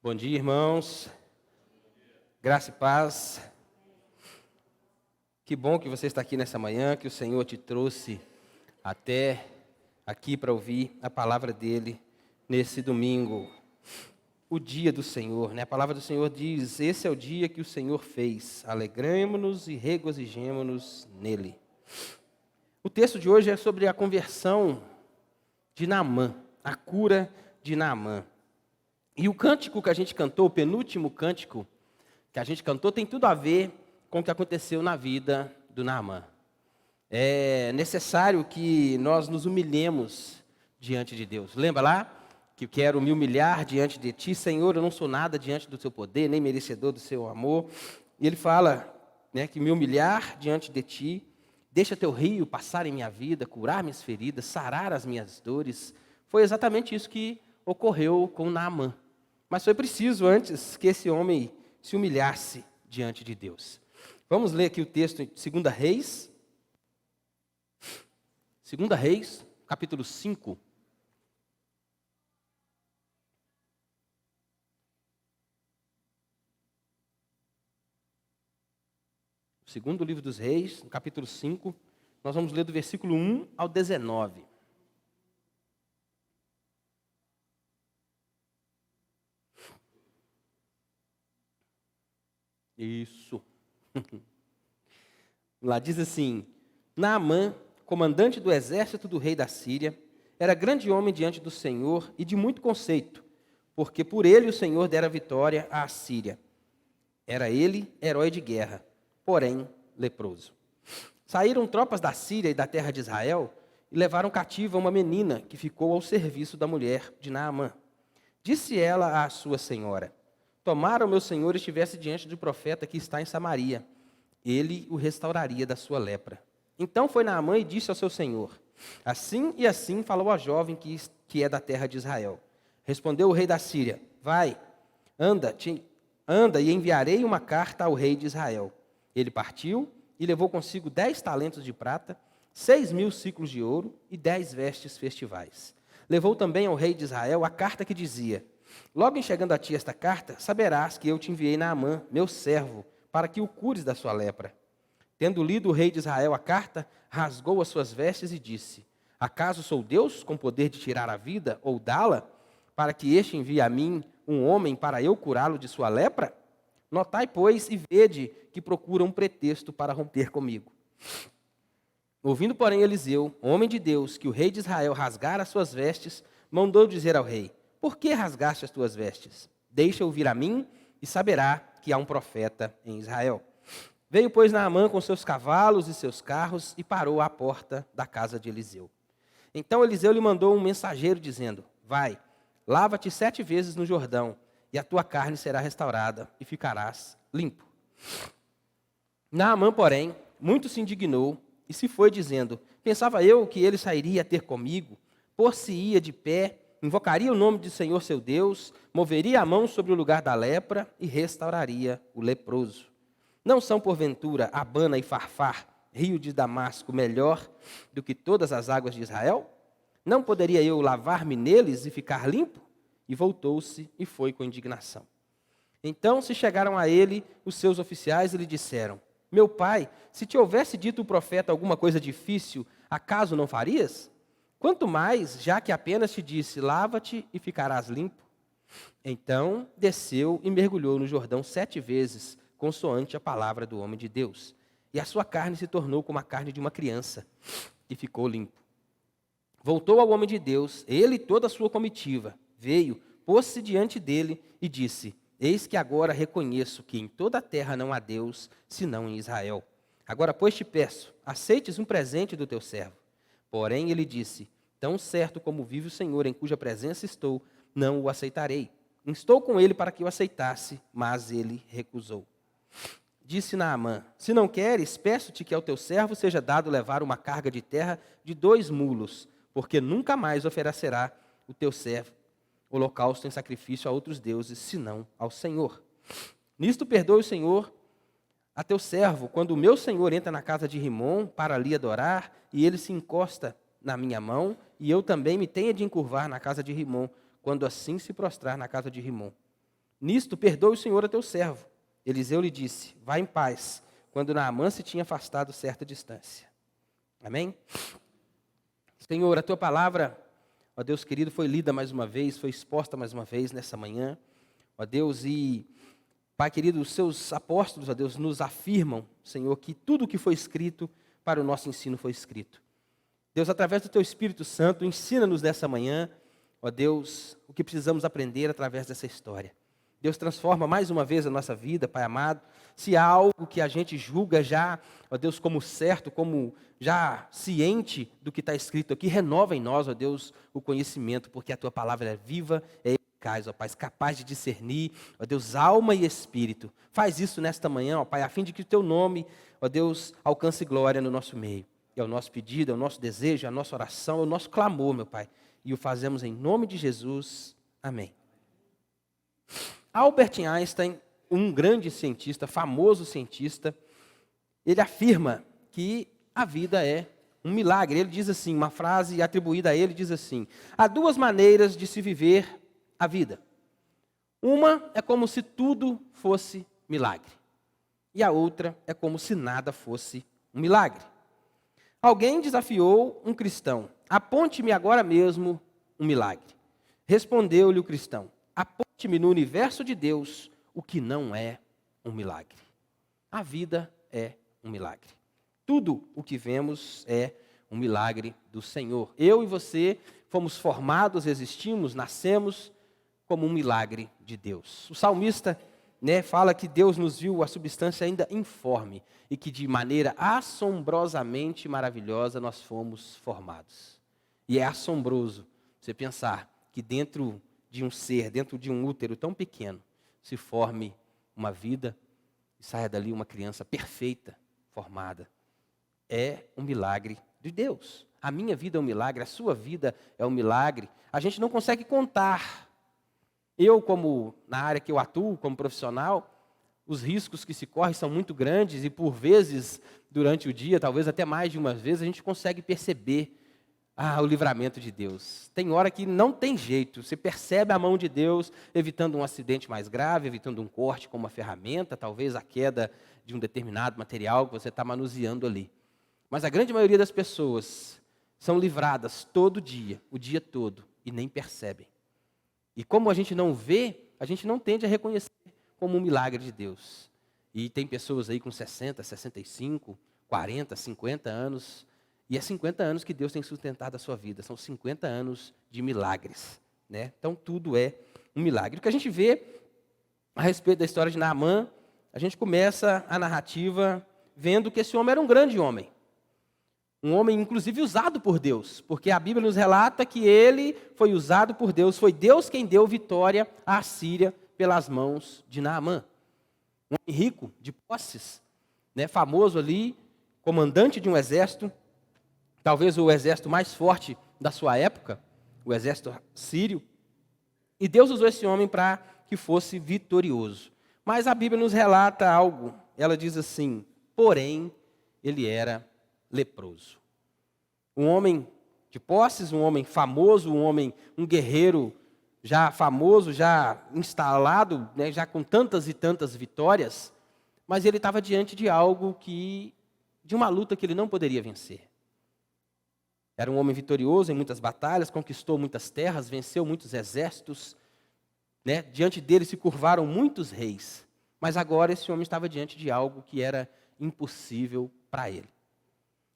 Bom dia, irmãos. Graça e paz. Que bom que você está aqui nessa manhã, que o Senhor te trouxe até aqui para ouvir a palavra dele nesse domingo. O dia do Senhor, né? A palavra do Senhor diz: esse é o dia que o Senhor fez. Alegremo-nos e regozijemo-nos nele. O texto de hoje é sobre a conversão de Naamã, a cura de Naamã. E o cântico que a gente cantou, o penúltimo cântico que a gente cantou, tem tudo a ver com o que aconteceu na vida do Naamã. É necessário que nós nos humilhemos diante de Deus. Lembra lá? Que eu quero me humilhar diante de ti, Senhor, eu não sou nada diante do teu poder, nem merecedor do seu amor. E ele fala, né, que me humilhar diante de ti, deixa teu rio passar em minha vida, curar minhas feridas, sarar as minhas dores. Foi exatamente isso que ocorreu com Naamã. Mas foi preciso antes que esse homem se humilhasse diante de Deus. Vamos ler aqui o texto em 2 Reis. 2 Reis, capítulo 5. Segundo livro dos Reis, no capítulo 5, nós vamos ler do versículo 1 ao 19. Isso. Lá diz assim: Naamã, comandante do exército do rei da Síria, era grande homem diante do Senhor e de muito conceito, porque por ele o Senhor dera vitória à Síria. Era ele herói de guerra, porém leproso. Saíram tropas da Síria e da terra de Israel e levaram cativa uma menina que ficou ao serviço da mulher de Naamã. Disse ela à sua senhora: tomara o meu senhor estivesse diante do profeta que está em Samaria, ele o restauraria da sua lepra. Então foi Naamã e disse ao seu senhor: assim e assim falou a jovem que é da terra de Israel. Respondeu o rei da Síria: vai, anda e enviarei uma carta ao rei de Israel. Ele partiu e levou consigo 10 talentos de prata, 6.000 siclos de ouro e 10 vestes festivais. Levou também ao rei de Israel a carta que dizia: logo em chegando a ti esta carta, saberás que eu te enviei Naamã, meu servo, para que o cures da sua lepra. Tendo lido o rei de Israel a carta, rasgou as suas vestes e disse: acaso sou Deus com poder de tirar a vida ou dá-la, para que este envie a mim um homem para eu curá-lo de sua lepra? Notai, pois, e vede que procura um pretexto para romper comigo. Ouvindo, porém, Eliseu, homem de Deus, que o rei de Israel rasgara as suas vestes, mandou dizer ao rei: por que rasgaste as tuas vestes? Deixa-o vir a mim e saberá que há um profeta em Israel. Veio, pois, Naamã com seus cavalos e seus carros e parou à porta da casa de Eliseu. Então Eliseu lhe mandou um mensageiro dizendo: vai, lava-te 7 vezes no Jordão, e a tua carne será restaurada e ficarás limpo. Naamã, porém, muito se indignou e se foi dizendo: pensava eu que ele sairia a ter comigo, por-se-ia de pé, invocaria o nome do Senhor seu Deus, moveria a mão sobre o lugar da lepra e restauraria o leproso. Não são, porventura, Abana e Farfar, rio de Damasco, melhor do que todas as águas de Israel? Não poderia eu lavar-me neles e ficar limpo? E voltou-se e foi com indignação. Então se chegaram a ele os seus oficiais e lhe disseram: meu pai, se te houvesse dito o profeta alguma coisa difícil, acaso não farias? Quanto mais, já que apenas te disse: lava-te e ficarás limpo. Então desceu e mergulhou no Jordão 7 vezes, consoante a palavra do homem de Deus. E a sua carne se tornou como a carne de uma criança, e ficou limpo. Voltou ao homem de Deus, ele e toda a sua comitiva. Veio, pôs-se diante dele e disse: eis que agora reconheço que em toda a terra não há Deus, senão em Israel. Agora, pois, te peço, aceites um presente do teu servo. Porém, ele disse: tão certo como vive o Senhor, em cuja presença estou, não o aceitarei. Instou com ele para que o aceitasse, mas ele recusou. Disse Naamã: se não queres, peço-te que ao teu servo seja dado levar uma carga de terra de 2 mulos, porque nunca mais oferecerá o teu servo holocausto em sacrifício a outros deuses, senão ao Senhor. Nisto perdoe o Senhor a teu servo, quando o meu senhor entra na casa de Rimom para ali adorar, e ele se encosta na minha mão, e eu também me tenha de encurvar na casa de Rimom, quando assim se prostrar na casa de Rimom. Nisto, perdoe o Senhor a teu servo. Eliseu lhe disse, vá em paz, quando Naamã se tinha afastado certa distância. Amém? Senhor, a tua palavra, ó Deus querido, foi lida mais uma vez, foi exposta mais uma vez nessa manhã. Ó Deus, e Pai querido, os seus apóstolos, ó Deus, nos afirmam, Senhor, que tudo o que foi escrito para o nosso ensino foi escrito. Deus, através do teu Espírito Santo, ensina-nos nessa manhã, ó Deus, o que precisamos aprender através dessa história. Deus, transforma mais uma vez a nossa vida, Pai amado. Se há algo que a gente julga já, ó Deus, como certo, como já ciente do que está escrito aqui, renova em nós, ó Deus, o conhecimento, porque a tua palavra é viva, é eficaz, ó Pai, capaz de discernir, ó Deus, alma e espírito. Faz isso nesta manhã, ó Pai, a fim de que o teu nome, ó Deus, alcance glória no nosso meio. É o nosso pedido, é o nosso desejo, é a nossa oração, é o nosso clamor, meu Pai. E o fazemos em nome de Jesus. Amém. Albert Einstein, um grande cientista, famoso cientista, ele afirma que a vida é um milagre. Ele diz assim, uma frase atribuída a ele diz assim: há duas maneiras de se viver a vida. Uma é como se tudo fosse milagre. E a outra é como se nada fosse um milagre. Alguém desafiou um cristão: aponte-me agora mesmo um milagre. Respondeu-lhe o cristão: aponte-me no universo de Deus o que não é um milagre. A vida é um milagre. Tudo o que vemos é um milagre do Senhor. Eu e você fomos formados, existimos, nascemos como um milagre de Deus. O salmista, fala que Deus nos viu a substância ainda informe e que de maneira assombrosamente maravilhosa nós fomos formados. E é assombroso você pensar que dentro de um ser, dentro de um útero tão pequeno, se forme uma vida e saia dali uma criança perfeita, formada. É um milagre de Deus. A minha vida é um milagre, a sua vida é um milagre. A gente não consegue contar. Eu, como na área que eu atuo, como profissional, os riscos que se correm são muito grandes e por vezes, durante o dia, talvez até mais de uma vez, a gente consegue perceber o livramento de Deus. Tem hora que não tem jeito, você percebe a mão de Deus evitando um acidente mais grave, evitando um corte com uma ferramenta, talvez a queda de um determinado material que você está manuseando ali. Mas a grande maioria das pessoas são livradas todo dia, o dia todo, e nem percebem. E como a gente não vê, a gente não tende a reconhecer como um milagre de Deus. E tem pessoas aí com 60, 65, 40, 50 anos, e é 50 anos que Deus tem sustentado a sua vida. São 50 anos de milagres. Então, tudo é um milagre. O que a gente vê a respeito da história de Naamã, a gente começa a narrativa vendo que esse homem era um grande homem. Um homem, inclusive, usado por Deus. Porque a Bíblia nos relata que ele foi usado por Deus. Foi Deus quem deu vitória à Síria pelas mãos de Naamã. Um homem rico, de posses, famoso ali, comandante de um exército, talvez o exército mais forte da sua época, o exército sírio. E Deus usou esse homem para que fosse vitorioso. Mas a Bíblia nos relata algo. Ela diz assim: porém, ele era leproso. Um homem de posses, um homem famoso, um guerreiro já famoso, já instalado, já com tantas e tantas vitórias, mas ele estava diante de algo de uma luta que ele não poderia vencer. Era um homem vitorioso em muitas batalhas, conquistou muitas terras, venceu muitos exércitos. Diante dele se curvaram muitos reis. Mas agora esse homem estava diante de algo que era impossível para ele.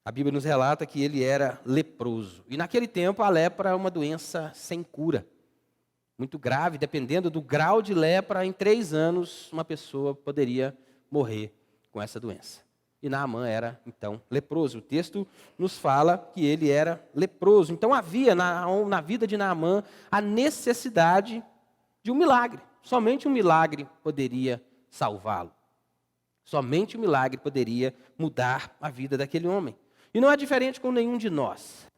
A Bíblia nos relata que ele era leproso. E naquele tempo a lepra é uma doença sem cura. Muito grave, dependendo do grau de lepra, em 3 anos uma pessoa poderia morrer com essa doença. E Naamã era, então, leproso. O texto nos fala que ele era leproso. Então havia na vida de Naamã a necessidade de um milagre. Somente um milagre poderia salvá-lo. Somente um milagre poderia mudar a vida daquele homem. E não é diferente com nenhum de nós.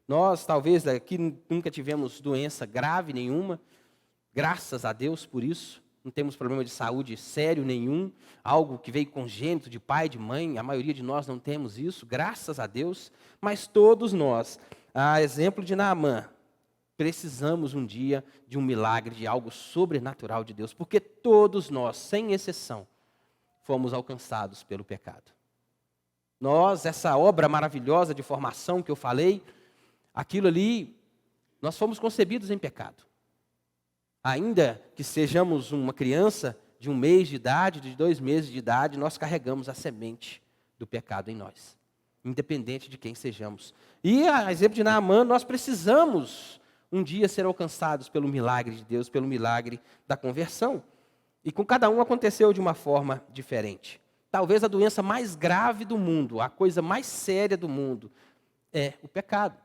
Nós, talvez, aqui nunca tivemos doença grave nenhuma. Graças a Deus por isso. Não temos problema de saúde sério nenhum, algo que veio congênito de pai, de mãe, a maioria de nós não temos isso, graças a Deus, mas todos nós, a exemplo de Naamã, precisamos um dia de um milagre, de algo sobrenatural de Deus, porque todos nós, sem exceção, fomos alcançados pelo pecado. Nós, essa obra maravilhosa de formação que eu falei, aquilo ali, nós fomos concebidos em pecado. Ainda que sejamos uma criança de 1 mês de idade, de 2 meses de idade, nós carregamos a semente do pecado em nós, independente de quem sejamos. E, a exemplo de Naamã, nós precisamos um dia ser alcançados pelo milagre de Deus, pelo milagre da conversão. E com cada um aconteceu de uma forma diferente. Talvez a doença mais grave do mundo, a coisa mais séria do mundo, é o pecado.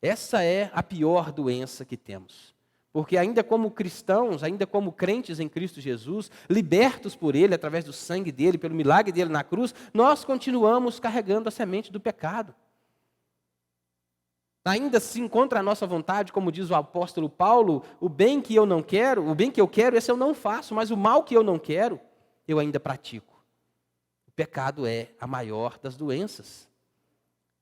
Essa é a pior doença que temos. Porque ainda como cristãos, ainda como crentes em Cristo Jesus, libertos por Ele, através do sangue dEle, pelo milagre dEle na cruz, nós continuamos carregando a semente do pecado. Ainda assim, contra a nossa vontade, como diz o apóstolo Paulo, o bem que eu não quero, o bem que eu quero, esse eu não faço, mas o mal que eu não quero, eu ainda pratico. O pecado é a maior das doenças.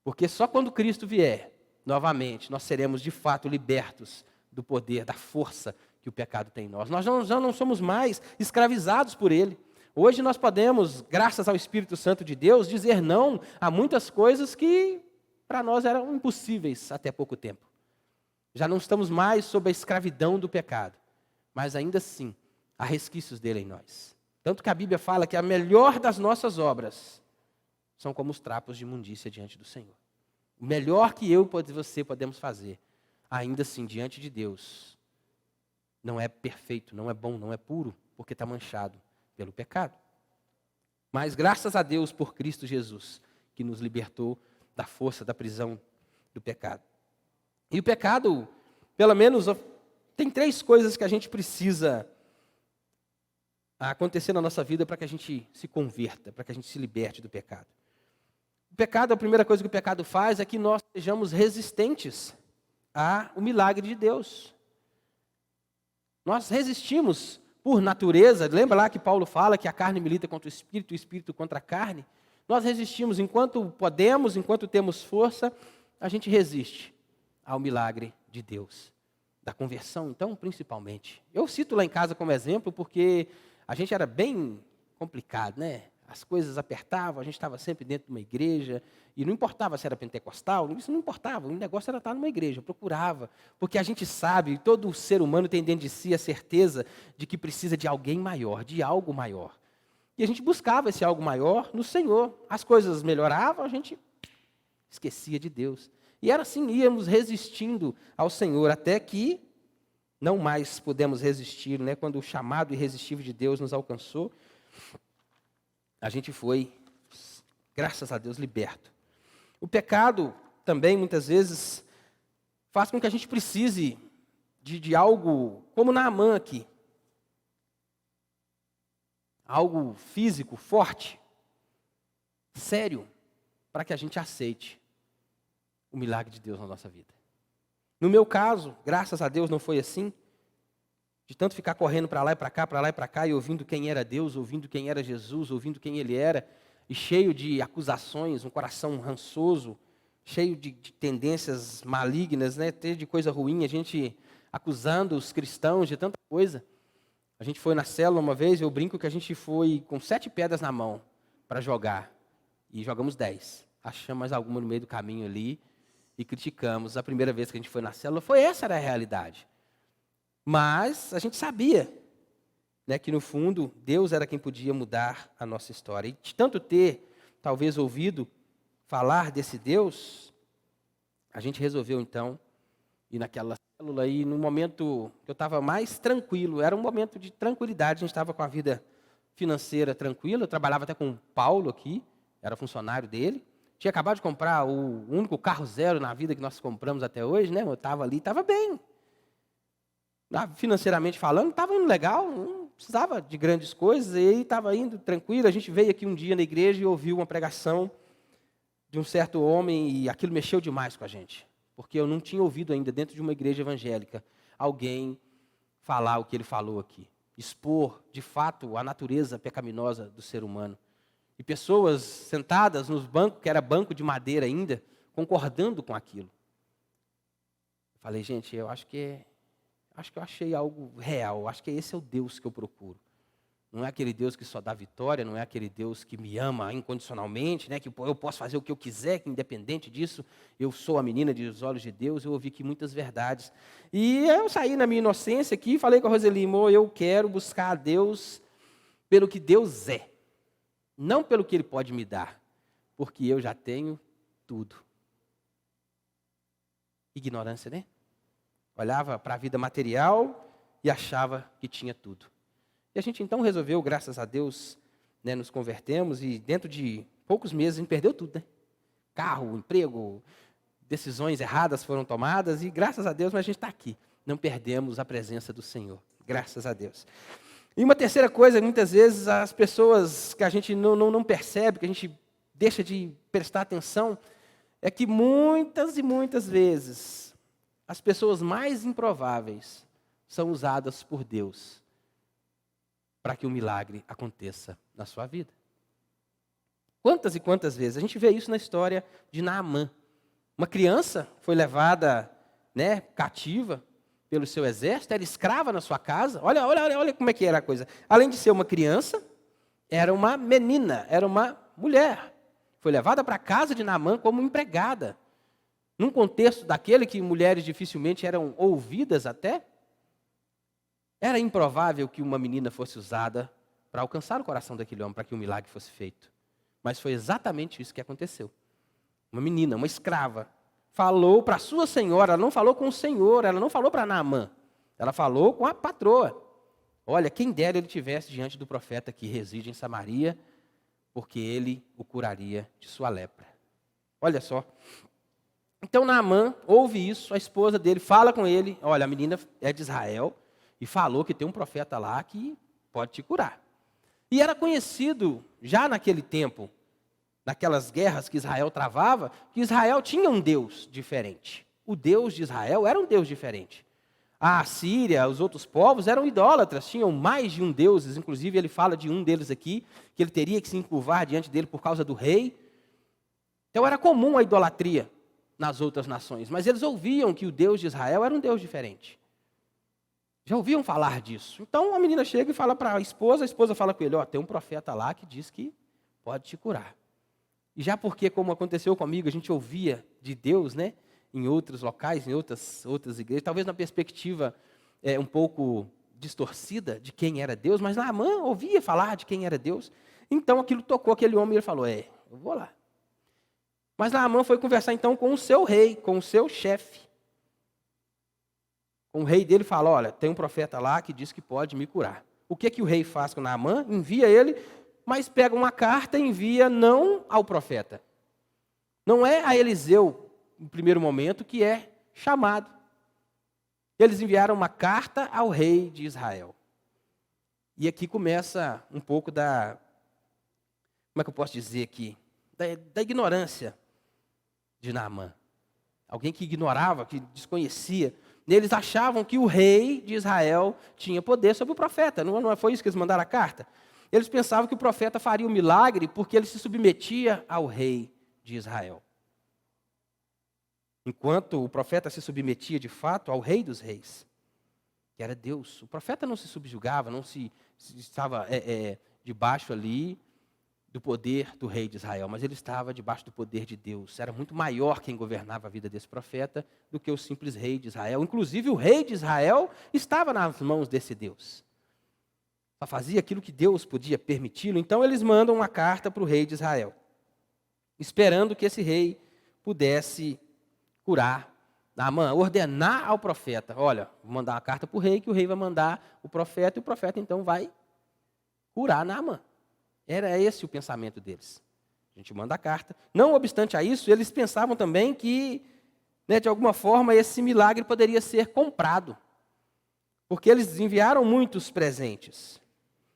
Porque só quando Cristo vier, novamente, nós seremos de fato libertos do poder, da força que o pecado tem em nós. Nós já não somos mais escravizados por ele. Hoje nós podemos, graças ao Espírito Santo de Deus, dizer não a muitas coisas que para nós eram impossíveis até pouco tempo. Já não estamos mais sob a escravidão do pecado, mas ainda assim, há resquícios dele em nós. Tanto que a Bíblia fala que a melhor das nossas obras são como os trapos de imundícia diante do Senhor. O melhor que eu e você podemos fazer, ainda assim, diante de Deus, não é perfeito, não é bom, não é puro, porque está manchado pelo pecado. Mas graças a Deus por Cristo Jesus, que nos libertou da força, da prisão do pecado. E o pecado, pelo menos, tem 3 coisas que a gente precisa acontecer na nossa vida para que a gente se converta, para que a gente se liberte do pecado. O pecado, a primeira coisa que o pecado faz é que nós sejamos resistentes ao milagre de Deus. Nós resistimos por natureza. Lembra lá que Paulo fala que a carne milita contra o espírito contra a carne? Nós resistimos enquanto podemos, enquanto temos força, a gente resiste ao milagre de Deus. Da conversão, então, principalmente. Eu cito lá em casa como exemplo porque a gente era bem complicado, né? As coisas apertavam, a gente estava sempre dentro de uma igreja, e não importava se era pentecostal, isso não importava, o negócio era estar numa igreja, eu procurava, porque a gente sabe, todo ser humano tem dentro de si a certeza de que precisa de alguém maior, de algo maior. E a gente buscava esse algo maior no Senhor. As coisas melhoravam, a gente esquecia de Deus. E era assim, íamos resistindo ao Senhor, até que não mais pudemos resistir, né? Quando o chamado irresistível de Deus nos alcançou, a gente foi, graças a Deus, liberto. O pecado também, muitas vezes, faz com que a gente precise de algo, como Naamã aqui. Algo físico, forte, sério, para que a gente aceite o milagre de Deus na nossa vida. No meu caso, graças a Deus, não foi assim. De tanto ficar correndo para lá e para cá, para lá e para cá, e ouvindo quem era Deus, ouvindo quem era Jesus, ouvindo quem Ele era, e cheio de acusações, um coração rançoso, cheio de tendências malignas, né? De coisa ruim, a gente acusando os cristãos de tanta coisa. A gente foi na célula uma vez, eu brinco que a gente foi com 7 pedras na mão para jogar, e jogamos 10. Achamos mais alguma no meio do caminho ali, e criticamos. A primeira vez que a gente foi na célula, essa era a realidade. Mas a gente sabia, né, que no fundo Deus era quem podia mudar a nossa história. E de tanto ter, talvez, ouvido falar desse Deus, a gente resolveu então ir naquela célula e no momento que eu estava mais tranquilo, era um momento de tranquilidade, a gente estava com a vida financeira tranquila, eu trabalhava até com o Paulo aqui, era funcionário dele, tinha acabado de comprar o único carro zero na vida que nós compramos até hoje, né? Eu estava ali, estava bem. Financeiramente falando, estava indo legal, não precisava de grandes coisas, e aí estava indo tranquilo. A gente veio aqui um dia na igreja e ouviu uma pregação de um certo homem, e aquilo mexeu demais com a gente, porque eu não tinha ouvido ainda, dentro de uma igreja evangélica, alguém falar o que ele falou aqui, expor, de fato, a natureza pecaminosa do ser humano. E pessoas sentadas nos bancos, que era banco de madeira ainda, concordando com aquilo. Falei, gente, eu acho que eu achei algo real, acho que esse é o Deus que eu procuro. Não é aquele Deus que só dá vitória, não é aquele Deus que me ama incondicionalmente, né? Que eu posso fazer o que eu quiser, que independente disso, eu sou a menina dos olhos de Deus. Eu ouvi aqui muitas verdades. E eu saí na minha inocência aqui e falei com a Roseli, amor, eu quero buscar a Deus pelo que Deus é, não pelo que Ele pode me dar, porque eu já tenho tudo. Ignorância, né? Olhava para a vida material e achava que tinha tudo. E a gente então resolveu, graças a Deus, né, nos convertemos e dentro de poucos meses a gente perdeu tudo, né? Carro, emprego, decisões erradas foram tomadas e graças a Deus, mas a gente está aqui. Não perdemos a presença do Senhor, graças a Deus. E uma terceira coisa, muitas vezes as pessoas que a gente não percebe, que a gente deixa de prestar atenção, é que muitas e muitas vezes as pessoas mais improváveis são usadas por Deus para que o milagre aconteça na sua vida. Quantas e quantas vezes? A gente vê isso na história de Naamã. Uma criança foi levada, né, cativa pelo seu exército, era escrava na sua casa. Olha como é que era a coisa. Além de ser uma criança, era uma menina, era uma mulher. Foi levada para a casa de Naamã como empregada. Num contexto daquele que mulheres dificilmente eram ouvidas até, era improvável que uma menina fosse usada para alcançar o coração daquele homem, para que um milagre fosse feito. Mas foi exatamente isso que aconteceu. Uma menina, uma escrava, falou para a sua senhora, ela não falou com o senhor, ela não falou para Naamã, ela falou com a patroa. Olha, quem dera ele tivesse diante do profeta que reside em Samaria, porque ele o curaria de sua lepra. Olha só. Então Naamã ouve isso, a esposa dele fala com ele, olha, a menina é de Israel, e falou que tem um profeta lá que pode te curar. E era conhecido, já naquele tempo, naquelas guerras que Israel travava, que Israel tinha um Deus diferente. O Deus de Israel era um Deus diferente. A Síria, os outros povos eram idólatras, tinham mais de um Deus, inclusive ele fala de um deles aqui, que ele teria que se encurvar diante dele por causa do rei. Então era comum a idolatria nas outras nações, mas eles ouviam que o Deus de Israel era um Deus diferente. Já ouviam falar disso? Então a menina chega e fala para a esposa fala com ele, ó, tem um profeta lá que diz que pode te curar. E já porque, como aconteceu comigo, a gente ouvia de Deus, né, em outros locais, em outras igrejas, talvez na perspectiva um pouco distorcida de quem era Deus, mas Naamã ouvia falar de quem era Deus, então aquilo tocou aquele homem e ele falou, eu vou lá. Mas Naamã foi conversar então com o seu rei, com o seu chefe. O rei dele fala, olha, tem um profeta lá que diz que pode me curar. O que o rei faz com Naamã? Envia ele, mas pega uma carta e envia não ao profeta. Não é a Eliseu, no primeiro momento, que é chamado. Eles enviaram uma carta ao rei de Israel. E aqui começa um pouco da, como é que eu posso dizer aqui? Da ignorância de Naamã. Alguém que ignorava, que desconhecia. Eles achavam que o rei de Israel tinha poder sobre o profeta. Não foi isso que eles mandaram a carta? Eles pensavam que o profeta faria o milagre porque ele se submetia ao rei de Israel. Enquanto o profeta se submetia de fato ao rei dos reis, que era Deus. O profeta não se subjugava, não se estava debaixo ali do poder do rei de Israel, mas ele estava debaixo do poder de Deus. Era muito maior quem governava a vida desse profeta do que o simples rei de Israel. Inclusive o rei de Israel estava nas mãos desse Deus. Só fazia aquilo que Deus podia permiti-lo. Então eles mandam uma carta para o rei de Israel, esperando que esse rei pudesse curar Naamã, ordenar ao profeta. Olha, vou mandar uma carta para o rei, que o rei vai mandar o profeta, e o profeta então vai curar Naamã. Era esse o pensamento deles. A gente manda a carta. Não obstante a isso, eles pensavam também que, de alguma forma, esse milagre poderia ser comprado. Porque eles enviaram muitos presentes.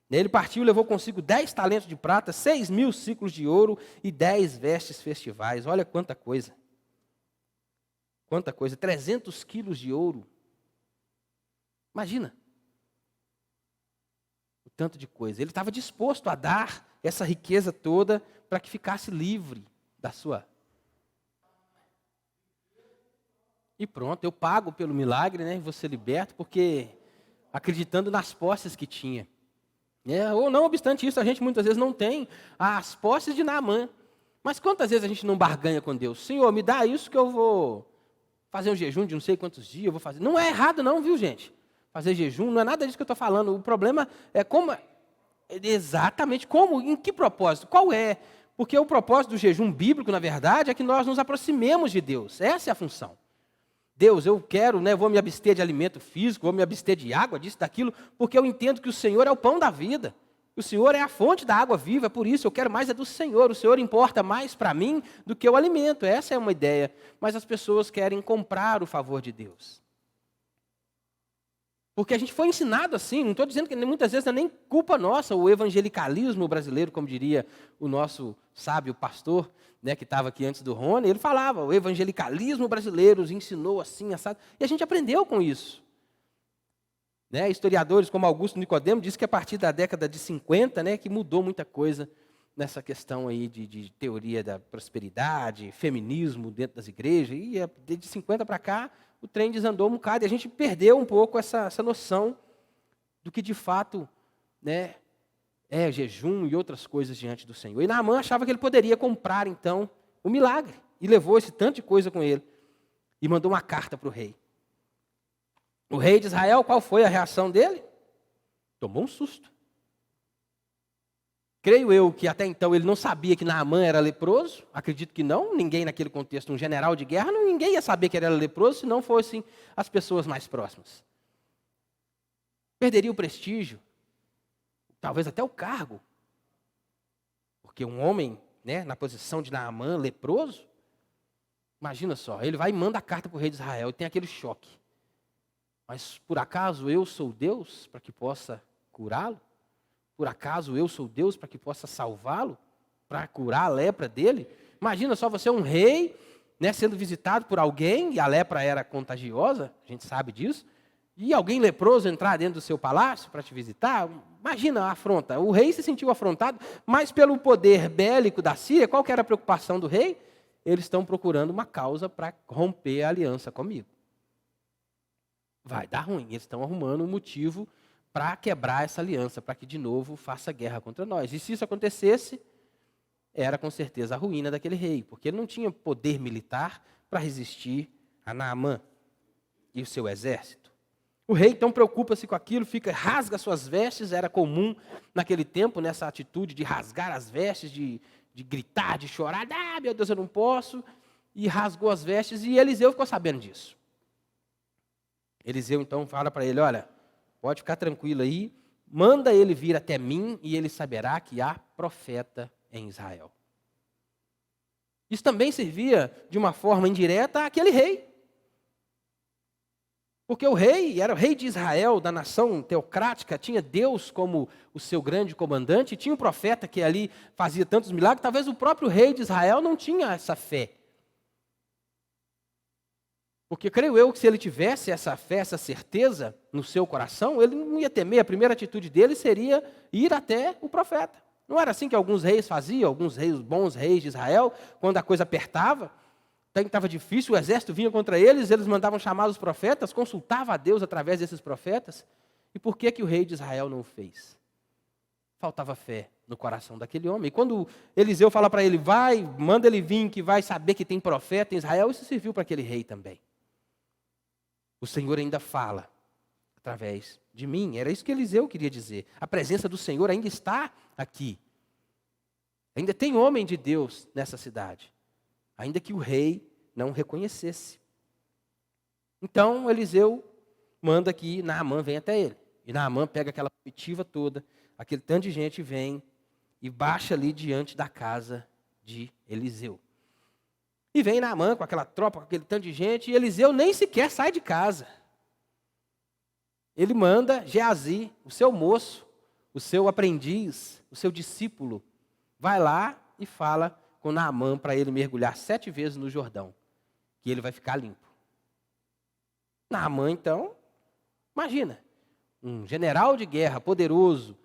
Ele partiu e levou consigo 10 talentos de prata, 6.000 ciclos de ouro e 10 vestes festivais. Olha quanta coisa. Quanta coisa. 300 quilos de ouro. Imagina. Tanto de coisa. Ele estava disposto a dar essa riqueza toda para que ficasse livre da sua. E pronto, eu pago pelo milagre, né? Vou ser liberto, porque acreditando nas posses que tinha. Ou não obstante isso, a gente muitas vezes não tem as posses de Naamã. Mas quantas vezes a gente não barganha com Deus? Senhor, me dá isso que eu vou fazer um jejum de não sei quantos dias, eu vou fazer. Não é errado não, viu, gente? Fazer jejum, não é nada disso que eu estou falando. O problema é como... Exatamente, como, em que propósito, qual é? Porque o propósito do jejum bíblico, na verdade, é que nós nos aproximemos de Deus. Essa é a função. Deus, eu quero, vou me abster de alimento físico, vou me abster de água, disso, daquilo, porque eu entendo que o Senhor é o pão da vida. O Senhor é a fonte da água viva, por isso eu quero mais é do Senhor. O Senhor importa mais para mim do que o alimento. Essa é uma ideia. Mas as pessoas querem comprar o favor de Deus. Porque a gente foi ensinado assim, não estou dizendo que muitas vezes não é nem culpa nossa, o evangelicalismo brasileiro, como diria o nosso sábio pastor, que estava aqui antes do Rony, ele falava, o evangelicalismo brasileiro nos ensinou assim, assado, e a gente aprendeu com isso. Historiadores como Augusto Nicodemo dizem que a partir da década de 50, que mudou muita coisa nessa questão aí de teoria da prosperidade, feminismo dentro das igrejas, e de 50 para cá, o trem desandou um bocado e a gente perdeu um pouco essa noção do que de fato é jejum e outras coisas diante do Senhor. E Naamã achava que ele poderia comprar então o milagre e levou esse tanto de coisa com ele e mandou uma carta para o rei. O rei de Israel, qual foi a reação dele? Tomou um susto. Creio eu que até então ele não sabia que Naamã era leproso, acredito que não, ninguém naquele contexto, um general de guerra, ninguém ia saber que ele era leproso se não fossem as pessoas mais próximas. Perderia o prestígio, talvez até o cargo, porque um homem na posição de Naamã, leproso, imagina só, ele vai e manda a carta para o rei de Israel e tem aquele choque. Mas por acaso eu sou Deus para que possa curá-lo? Por acaso eu sou Deus para que possa salvá-lo? Para curar a lepra dele? Imagina só você um rei, sendo visitado por alguém, e a lepra era contagiosa, a gente sabe disso, e alguém leproso entrar dentro do seu palácio para te visitar. Imagina a afronta. O rei se sentiu afrontado, mas pelo poder bélico da Síria, qual que era a preocupação do rei? Eles estão procurando uma causa para romper a aliança comigo. Vai dar ruim, eles estão arrumando um motivo para quebrar essa aliança, para que de novo faça guerra contra nós. E se isso acontecesse, era com certeza a ruína daquele rei, porque ele não tinha poder militar para resistir a Naamã e o seu exército. O rei então preocupa-se com aquilo, rasga suas vestes, era comum naquele tempo, nessa atitude de rasgar as vestes, de gritar, de chorar, meu Deus, eu não posso, e rasgou as vestes, e Eliseu ficou sabendo disso. Eliseu então fala para ele, olha, pode ficar tranquilo aí, manda ele vir até mim e ele saberá que há profeta em Israel. Isso também servia de uma forma indireta àquele rei. Porque o rei era o rei de Israel, da nação teocrática, tinha Deus como o seu grande comandante, tinha um profeta que ali fazia tantos milagres, talvez o próprio rei de Israel não tinha essa fé. Porque creio eu que se ele tivesse essa fé, essa certeza no seu coração, ele não ia temer. A primeira atitude dele seria ir até o profeta. Não era assim que alguns reis faziam, alguns reis, bons reis de Israel, quando a coisa apertava, estava difícil, o exército vinha contra eles, eles mandavam chamar os profetas, consultava a Deus através desses profetas. E por que o rei de Israel não o fez? Faltava fé no coração daquele homem. E quando Eliseu fala para ele, vai, manda ele vir, que vai saber que tem profeta em Israel, isso serviu para aquele rei também. O Senhor ainda fala através de mim. Era isso que Eliseu queria dizer. A presença do Senhor ainda está aqui. Ainda tem homem de Deus nessa cidade. Ainda que o rei não reconhecesse. Então, Eliseu manda que Naamã venha até ele. E Naamã pega aquela comitiva toda, aquele tanto de gente vem e baixa ali diante da casa de Eliseu. E vem Naamã com aquela tropa, com aquele tanto de gente, e Eliseu nem sequer sai de casa. Ele manda Geazi, o seu moço, o seu aprendiz, o seu discípulo, vai lá e fala com Naamã para ele mergulhar 7 vezes no Jordão, que ele vai ficar limpo. Naamã, então, imagina, um general de guerra poderoso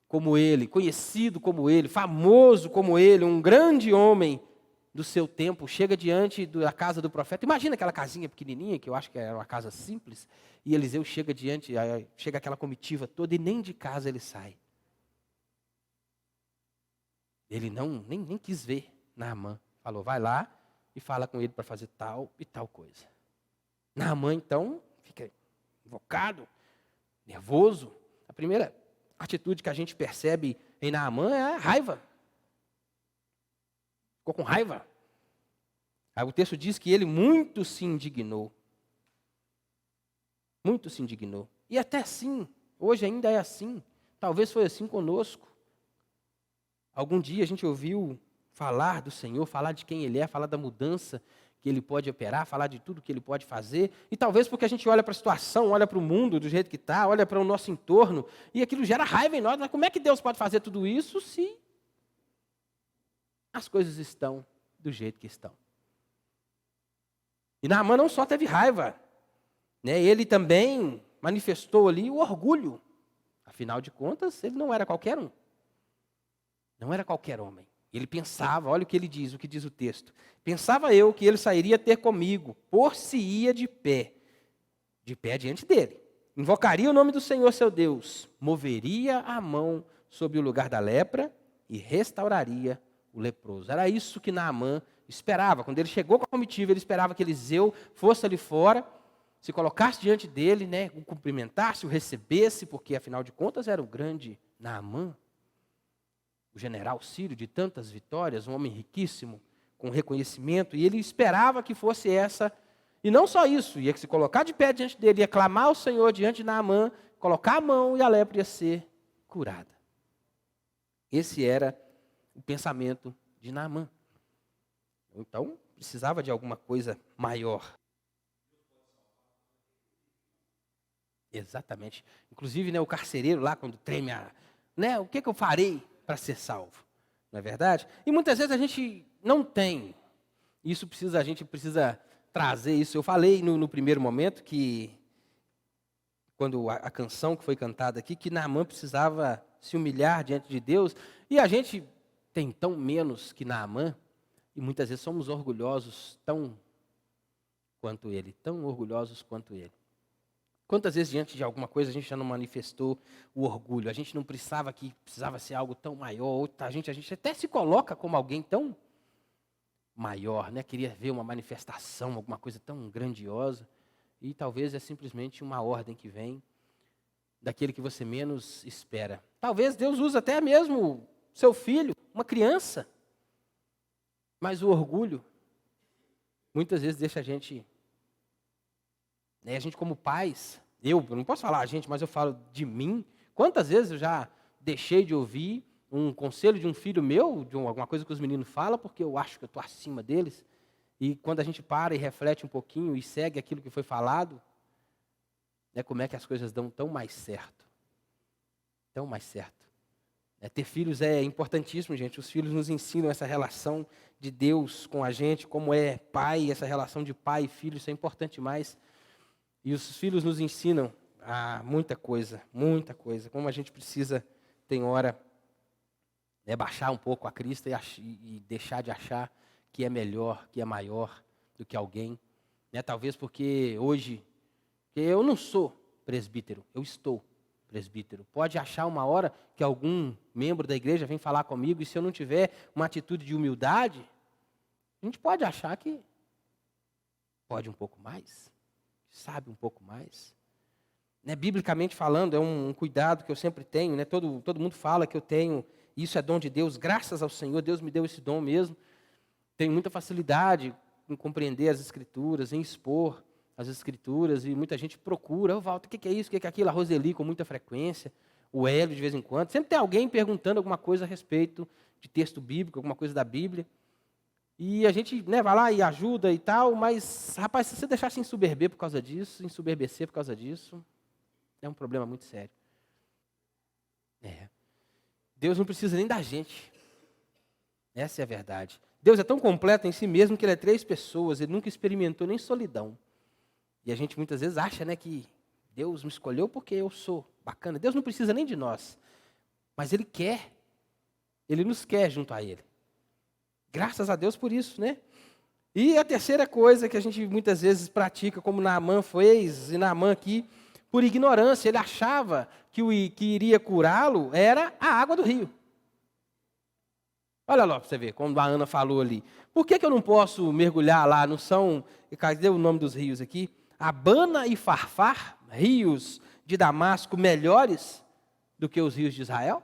como ele, conhecido como ele, famoso como ele, um grande homem, do seu tempo, chega diante da casa do profeta. Imagina aquela casinha pequenininha, que eu acho que era uma casa simples, e Eliseu chega diante, aí chega aquela comitiva toda e nem de casa ele sai. Ele nem quis ver Naamã. Falou, vai lá e fala com ele para fazer tal e tal coisa. Naamã, então, fica invocado, nervoso. A primeira atitude que a gente percebe em Naamã é a raiva. Ficou com raiva. Aí o texto diz que ele muito se indignou. Muito se indignou. E até assim, hoje ainda é assim. Talvez foi assim conosco. Algum dia a gente ouviu falar do Senhor, falar de quem Ele é, falar da mudança que Ele pode operar, falar de tudo que Ele pode fazer. E talvez porque a gente olha para a situação, olha para o mundo do jeito que está, olha para o nosso entorno, e aquilo gera raiva em nós. Mas como é que Deus pode fazer tudo isso se as coisas estão do jeito que estão? E Naamã não só teve raiva, né? Ele também manifestou ali o orgulho. Afinal de contas, ele não era qualquer um. Não era qualquer homem. Ele pensava, olha o que ele diz, o que diz o texto. Pensava eu que ele sairia ter comigo, por-se-ia de pé diante dele. Invocaria o nome do Senhor seu Deus, moveria a mão sobre o lugar da lepra e restauraria o leproso. Era isso que Naamã esperava. Quando ele chegou com a comitiva, ele esperava que Eliseu fosse ali fora, se colocasse diante dele, né, o cumprimentasse, o recebesse, porque afinal de contas era o grande Naamã. O general sírio de tantas vitórias, um homem riquíssimo, com reconhecimento, e ele esperava que fosse essa, e não só isso, ia se colocar de pé diante dele, ia clamar ao Senhor diante de Naamã, colocar a mão e a lepra ia ser curada. Esse era o pensamento de Naamã. Então, precisava de alguma coisa maior. Exatamente. Inclusive, né, o carcereiro lá, quando treme o que eu farei para ser salvo? Não é verdade? E muitas vezes a gente não tem. A gente precisa trazer isso. Eu falei no primeiro momento que, quando a canção que foi cantada aqui, que Naamã precisava se humilhar diante de Deus. E a gente tem tão menos que Naamã, e muitas vezes somos orgulhosos tão orgulhosos quanto ele. Quantas vezes diante de alguma coisa a gente já não manifestou o orgulho? A gente não precisava ser algo tão maior. A gente até se coloca como alguém tão maior, né? Queria ver uma manifestação, alguma coisa tão grandiosa. E talvez é simplesmente uma ordem que vem daquele que você menos espera. Talvez Deus use até mesmo seu filho, uma criança. Mas o orgulho muitas vezes deixa a gente como pais, eu não posso falar a gente, mas eu falo de mim. Quantas vezes eu já deixei de ouvir um conselho de um filho meu, de alguma coisa que os meninos falam, porque eu acho que eu estou acima deles. E quando a gente para e reflete um pouquinho e segue aquilo que foi falado, como é que as coisas dão tão mais certo. Tão mais certo. Ter filhos é importantíssimo, gente. Os filhos nos ensinam essa relação de Deus com a gente, como é pai, essa relação de pai e filho, isso é importante demais. E os filhos nos ensinam muita coisa, como a gente precisa, tem hora, baixar um pouco a crista e deixar de achar que é melhor, que é maior do que alguém. Talvez porque hoje, eu não sou presbítero, eu estou presbítero. Pode achar uma hora que algum membro da igreja vem falar comigo, e se eu não tiver uma atitude de humildade, a gente pode achar que pode um pouco mais. Sabe um pouco mais. Biblicamente falando, é um cuidado que eu sempre tenho. Todo mundo fala que eu tenho, isso é dom de Deus, graças ao Senhor, Deus me deu esse dom mesmo. Tenho muita facilidade em compreender as Escrituras, em expor as Escrituras, e muita gente procura, Walter, o que é isso, o que é aquilo? A Roseli com muita frequência, o Hélio de vez em quando. Sempre tem alguém perguntando alguma coisa a respeito de texto bíblico, alguma coisa da Bíblia. E a gente vai lá e ajuda e tal, mas, rapaz, se você deixar se ensoberbecer por causa disso, é um problema muito sério. Deus não precisa nem da gente. Essa é a verdade. Deus é tão completo em si mesmo que Ele é 3 pessoas, Ele nunca experimentou nem solidão. E a gente muitas vezes acha que Deus me escolheu porque eu sou bacana. Deus não precisa nem de nós, mas Ele nos quer junto a Ele. Graças a Deus por isso, né? E a terceira coisa que a gente muitas vezes pratica, como Naamã fez, e Naamã aqui, por ignorância, ele achava que o que iria curá-lo era a água do rio. Olha lá para você ver, como a Ana falou ali. Por que eu não posso mergulhar lá? Não são, cadê o nome dos rios aqui? Abana e Farfar, rios de Damasco melhores do que os rios de Israel?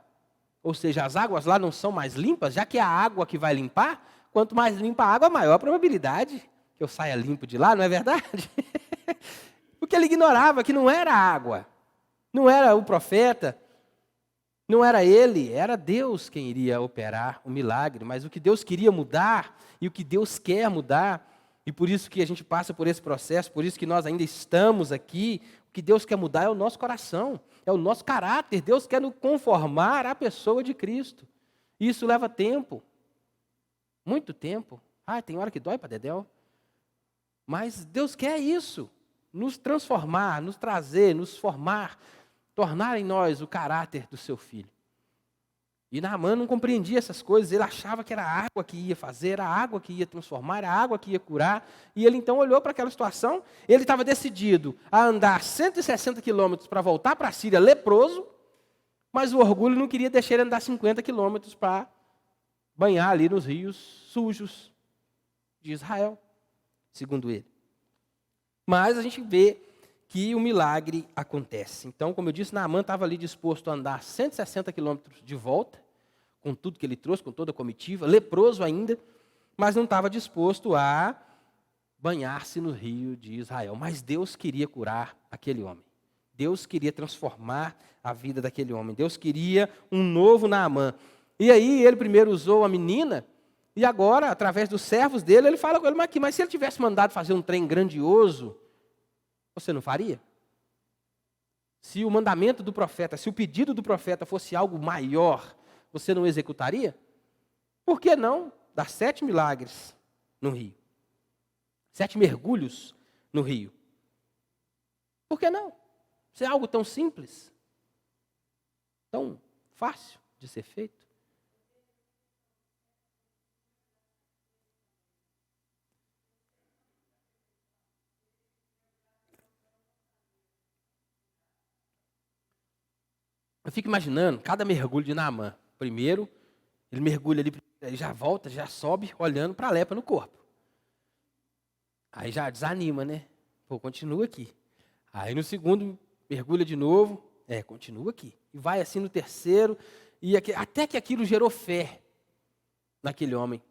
Ou seja, as águas lá não são mais limpas, já que é a água que vai limpar, quanto mais limpa a água, maior a probabilidade que eu saia limpo de lá, não é verdade? Porque ele ignorava que não era a água, não era o profeta, não era ele, era Deus quem iria operar o milagre. Mas o que Deus queria mudar e o que Deus quer mudar, e por isso que a gente passa por esse processo, por isso que nós ainda estamos aqui, o que Deus quer mudar é o nosso coração, é o nosso caráter. Deus quer nos conformar à pessoa de Cristo. E isso leva tempo, muito tempo. Tem hora que dói para dedéu. Mas Deus quer isso, nos transformar, nos trazer, nos formar, tornar em nós o caráter do seu filho. E Naamã não compreendia essas coisas, ele achava que era a água que ia fazer, era a água que ia transformar, era a água que ia curar. E ele então olhou para aquela situação, ele estava decidido a andar 160 quilômetros para voltar para a Síria leproso, mas o orgulho não queria deixar ele andar 50 quilômetros para banhar ali nos rios sujos de Israel, segundo ele. Mas a gente vê que o milagre acontece. Então, como eu disse, Naamã estava ali disposto a andar 160 quilômetros de volta, com tudo que ele trouxe, com toda a comitiva, leproso ainda, mas não estava disposto a banhar-se no rio de Israel. Mas Deus queria curar aquele homem. Deus queria transformar a vida daquele homem. Deus queria um novo Naamã. E aí ele primeiro usou a menina, e agora, através dos servos dele, ele fala com ele, mas se ele tivesse mandado fazer um trem grandioso, você não faria? Se o mandamento do profeta, se o pedido do profeta fosse algo maior, você não executaria? Por que não dar 7 milagres no rio? 7 mergulhos no rio. Por que não? Se é algo tão simples, tão fácil de ser feito. Eu fico imaginando cada mergulho de Naamã. Primeiro, ele mergulha ali, ele já volta, já sobe, olhando para a lepra no corpo. Aí já desanima, né? Continua aqui. Aí no segundo, mergulha de novo, continua aqui. E vai assim no terceiro, e até que aquilo gerou fé naquele homem.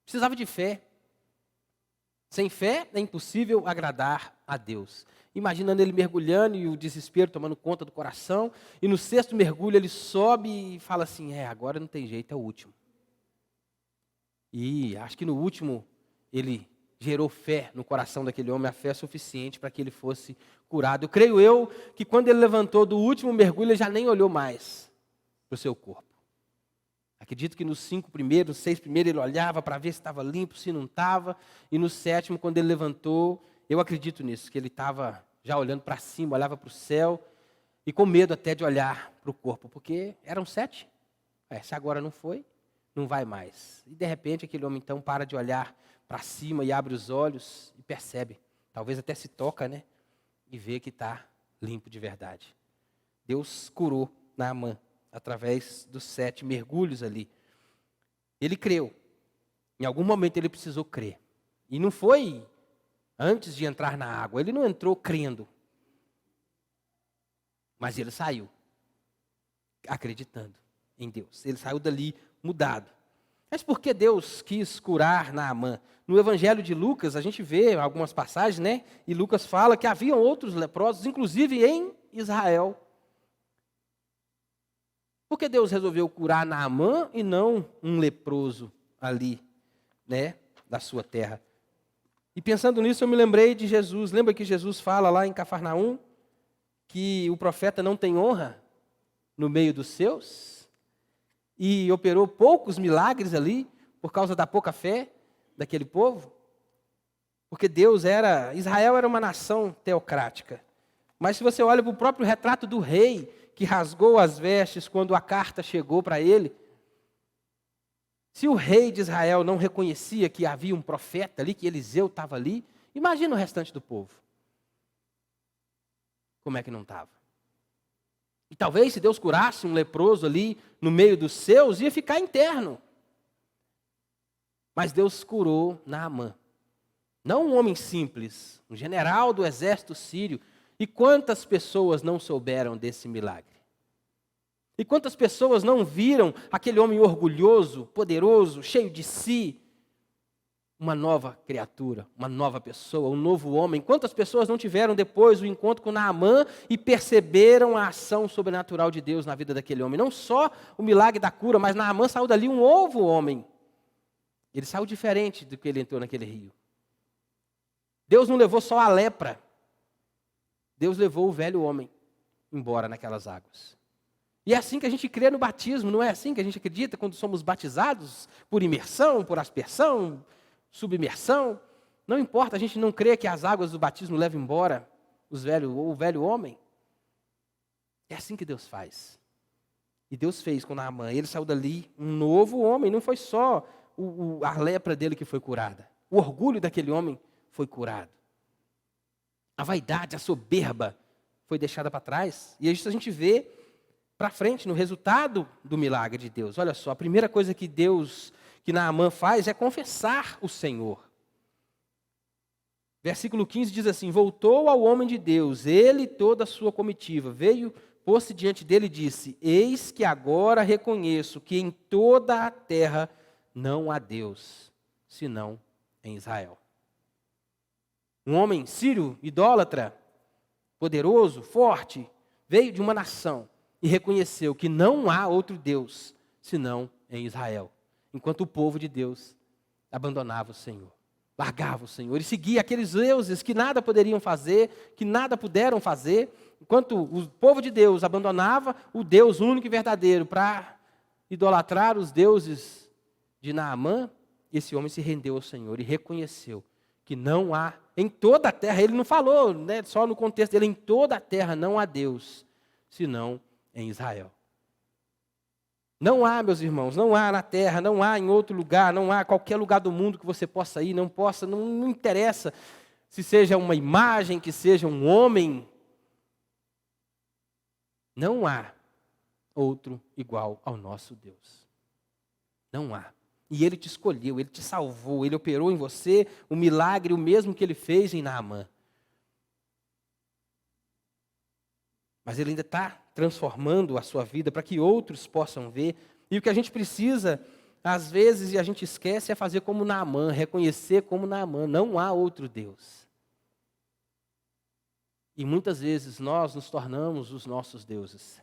Precisava de fé. Sem fé é impossível agradar a Deus. Imaginando ele mergulhando e o desespero tomando conta do coração. E no 6º mergulho ele sobe e fala assim, agora não tem jeito, é o último. E acho que no último ele gerou fé no coração daquele homem, a fé suficiente para que ele fosse curado. Eu creio que quando ele levantou do último mergulho, ele já nem olhou mais para o seu corpo. Acredito que nos 5 primeiros, 6 primeiros, ele olhava para ver se estava limpo, se não estava. E no 7º, quando ele levantou, eu acredito nisso, que ele estava já olhando para cima, olhava para o céu, e com medo até de olhar para o corpo, porque eram 7. Se agora não foi, não vai mais. E de repente aquele homem então para de olhar para cima e abre os olhos e percebe. Talvez até se toca, né? E vê que está limpo de verdade. Deus curou Naamã através dos 7 mergulhos ali. Ele creu. Em algum momento ele precisou crer. E não foi antes de entrar na água. Ele não entrou crendo. Mas ele saiu acreditando em Deus. Ele saiu dali mudado. Mas por que Deus quis curar Naamã? No Evangelho de Lucas, a gente vê algumas passagens, né? E Lucas fala que haviam outros leprosos, inclusive em Israel. Por que Deus resolveu curar Naamã e não um leproso ali, né? Da sua terra? E pensando nisso, eu me lembrei de Jesus. Lembra que Jesus fala lá em Cafarnaum que o profeta não tem honra no meio dos seus? E operou poucos milagres ali por causa da pouca fé daquele povo? Porque Israel era uma nação teocrática. Mas se você olha para o próprio retrato do rei, que rasgou as vestes quando a carta chegou para ele, Se o rei de Israel não reconhecia que havia um profeta ali, que Eliseu estava ali, imagina o restante do povo. Como é que não estava? E talvez se Deus curasse um leproso ali no meio dos seus, ia ficar interno. Mas Deus curou Naamã. Não um homem simples, um general do exército sírio. E quantas pessoas não souberam desse milagre? E quantas pessoas não viram aquele homem orgulhoso, poderoso, cheio de si, uma nova criatura, uma nova pessoa, um novo homem? Quantas pessoas não tiveram depois o encontro com Naamã e perceberam a ação sobrenatural de Deus na vida daquele homem? Não só o milagre da cura, mas Naamã saiu dali um novo homem. Ele saiu diferente do que ele entrou naquele rio. Deus não levou só a lepra. Deus levou o velho homem embora naquelas águas. E é assim que a gente crê no batismo, não é assim que a gente acredita quando somos batizados? Por imersão, por aspersão, submersão. Não importa, a gente não crê que as águas do batismo levam embora o velho homem. É assim que Deus faz. E Deus fez com Naamã. Ele saiu dali um novo homem. Não foi só a lepra dele que foi curada. O orgulho daquele homem foi curado. A vaidade, a soberba foi deixada para trás. E isso a gente vê para frente no resultado do milagre de Deus. Olha só, a primeira coisa que Naamã faz é confessar o Senhor. Versículo 15 diz assim: voltou ao homem de Deus, ele e toda a sua comitiva. Veio, pôs-se diante dele e disse: eis que agora reconheço que em toda a terra não há Deus, senão em Israel. Um homem sírio, idólatra, poderoso, forte, veio de uma nação e reconheceu que não há outro Deus, senão em Israel. Enquanto o povo de Deus abandonava o Senhor, largava o Senhor e seguia aqueles deuses que nada poderiam fazer, que nada puderam fazer. Enquanto o povo de Deus abandonava o Deus único e verdadeiro para idolatrar os deuses de Naamã, esse homem se rendeu ao Senhor e reconheceu que não há, em toda a terra, ele não falou, né, só no contexto dele, em toda a terra não há Deus, senão em Israel. Não há, meus irmãos, não há na terra, não há em outro lugar, não há qualquer lugar do mundo que você possa ir, não interessa se seja uma imagem, que seja um homem. Não há outro igual ao nosso Deus. Não há. E Ele te escolheu, Ele te salvou, Ele operou em você o milagre, o mesmo que Ele fez em Naamã. Mas Ele ainda está transformando a sua vida para que outros possam ver. E o que a gente precisa, às vezes, e a gente esquece, é fazer como Naamã, reconhecer como Naamã. Não há outro Deus. E muitas vezes nós nos tornamos os nossos deuses.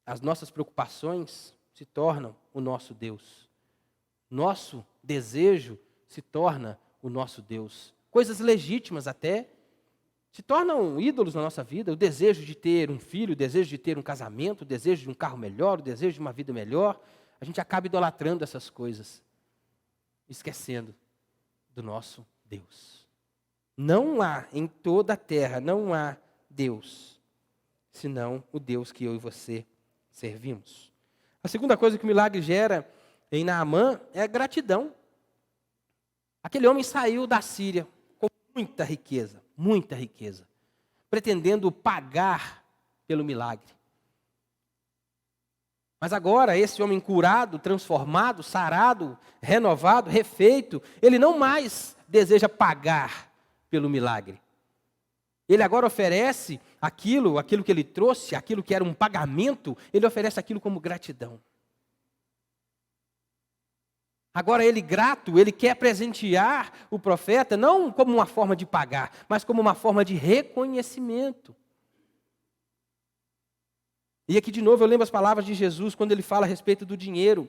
As nossas preocupações se tornam o nosso Deus. Nosso desejo se torna o nosso Deus. Coisas legítimas até se tornam ídolos na nossa vida. O desejo de ter um filho, o desejo de ter um casamento, o desejo de um carro melhor, o desejo de uma vida melhor. A gente acaba idolatrando essas coisas, esquecendo do nosso Deus. Não há em toda a terra, não há Deus, senão o Deus que eu e você servimos. A segunda coisa que o milagre gera em Naamã é a gratidão. Aquele homem saiu da Síria com muita riqueza, pretendendo pagar pelo milagre. Mas agora, esse homem curado, transformado, sarado, renovado, refeito, ele não mais deseja pagar pelo milagre. Ele agora oferece aquilo que ele trouxe, aquilo que era um pagamento, ele oferece aquilo como gratidão. Agora ele grato, ele quer presentear o profeta, não como uma forma de pagar, mas como uma forma de reconhecimento. E aqui de novo eu lembro as palavras de Jesus quando ele fala a respeito do dinheiro.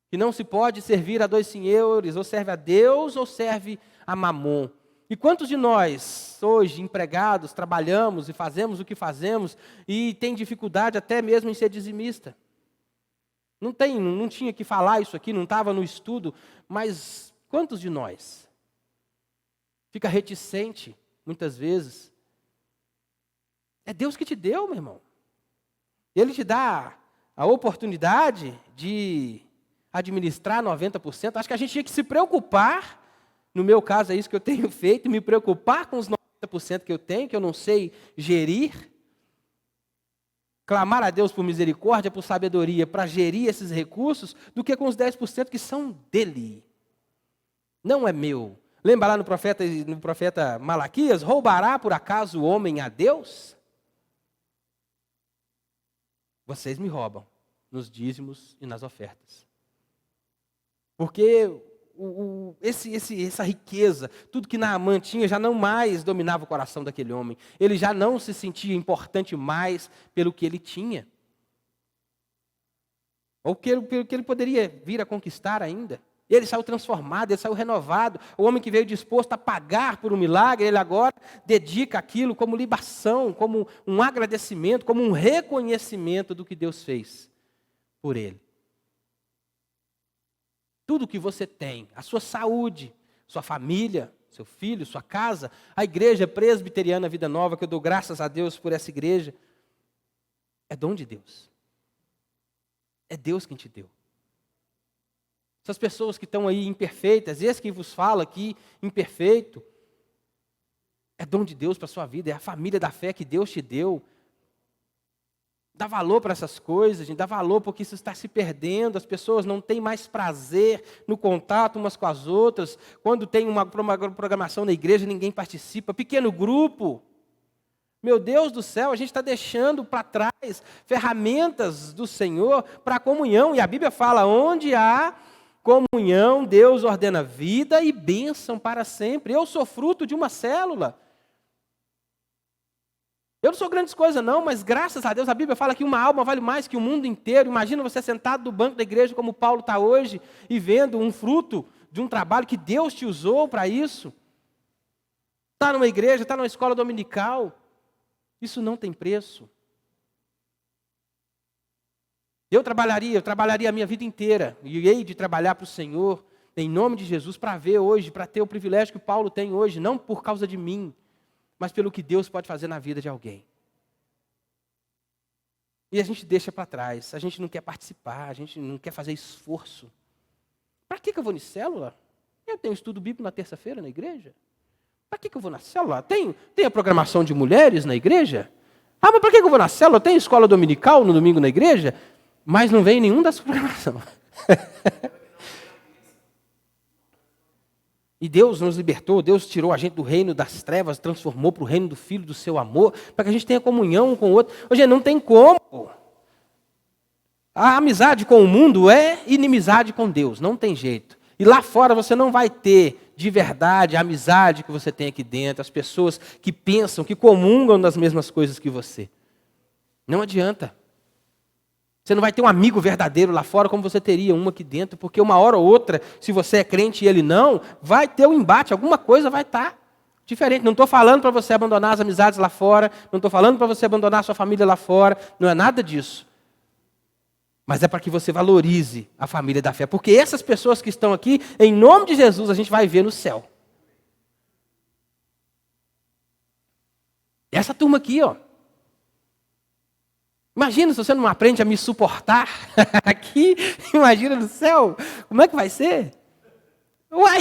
Que não se pode servir a 2 senhores, ou serve a Deus ou serve a Mamon. E quantos de nós, hoje, empregados, trabalhamos e fazemos o que fazemos e tem dificuldade até mesmo em ser dizimista? Não tinha que falar isso aqui, não estava no estudo, mas quantos de nós fica reticente, muitas vezes? É Deus que te deu, meu irmão. Ele te dá a oportunidade de administrar 90%. Acho que a gente tinha que se preocupar, no meu caso é isso que eu tenho feito, me preocupar com os 90% que eu tenho, que eu não sei gerir. Clamar a Deus por misericórdia, por sabedoria, para gerir esses recursos, do que com os 10% que são dele. Não é meu. Lembra lá no profeta Malaquias? Roubará por acaso o homem a Deus? Vocês me roubam nos dízimos e nas ofertas. Porque essa riqueza, tudo que Naamã tinha, já não mais dominava o coração daquele homem. Ele já não se sentia importante mais pelo que ele tinha. Ou pelo que ele poderia vir a conquistar ainda. Ele saiu transformado, ele saiu renovado. O homem que veio disposto a pagar por um milagre, ele agora dedica aquilo como libação, como um agradecimento, como um reconhecimento do que Deus fez por ele. Tudo que você tem, a sua saúde, sua família, seu filho, sua casa, a igreja presbiteriana Vida Nova, que eu dou graças a Deus por essa igreja, é dom de Deus. É Deus quem te deu. Essas pessoas que estão aí imperfeitas, esse que vos fala aqui, imperfeito, é dom de Deus para a sua vida, é a família da fé que Deus te deu. Dá valor para essas coisas, gente, dá valor porque isso está se perdendo, as pessoas não têm mais prazer no contato umas com as outras. Quando tem uma programação na igreja, ninguém participa. Pequeno grupo. Meu Deus do céu, a gente está deixando para trás ferramentas do Senhor para a comunhão. E a Bíblia fala, onde há comunhão, Deus ordena vida e bênção para sempre. Eu sou fruto de uma célula. Eu não sou grandes coisas não, mas graças a Deus a Bíblia fala que uma alma vale mais que o mundo inteiro. Imagina você sentado no banco da igreja como Paulo está hoje e vendo um fruto de um trabalho que Deus te usou para isso. Está numa igreja, está numa escola dominical. Isso não tem preço. Eu trabalharia a minha vida inteira, e hei de trabalhar para o Senhor, em nome de Jesus, para ver hoje, para ter o privilégio que Paulo tem hoje, não por causa de mim, mas pelo que Deus pode fazer na vida de alguém. E a gente deixa para trás, a gente não quer participar, a gente não quer fazer esforço. Para que eu vou em célula? Eu tenho estudo bíblico na terça-feira na igreja. Para que eu vou na célula? Tem a programação de mulheres na igreja? Ah, mas para que eu vou na célula? Tem escola dominical no domingo na igreja? Mas não vem nenhum dessa programação. E Deus nos libertou, Deus tirou a gente do reino das trevas, transformou para o reino do Filho do seu amor, para que a gente tenha comunhão um com o outro. Hoje não tem como. A amizade com o mundo é inimizade com Deus, não tem jeito. E lá fora você não vai ter de verdade a amizade que você tem aqui dentro, as pessoas que pensam, que comungam das mesmas coisas que você. Não adianta. Você não vai ter um amigo verdadeiro lá fora como você teria um aqui dentro, porque uma hora ou outra, se você é crente e ele não, vai ter um embate, alguma coisa vai estar diferente. Não estou falando para você abandonar as amizades lá fora, não estou falando para você abandonar a sua família lá fora, não é nada disso. Mas é para que você valorize a família da fé, porque essas pessoas que estão aqui, em nome de Jesus, a gente vai ver no céu. Essa turma aqui, ó. Imagina se você não aprende a me suportar aqui, imagina no céu, como é que vai ser? Uai!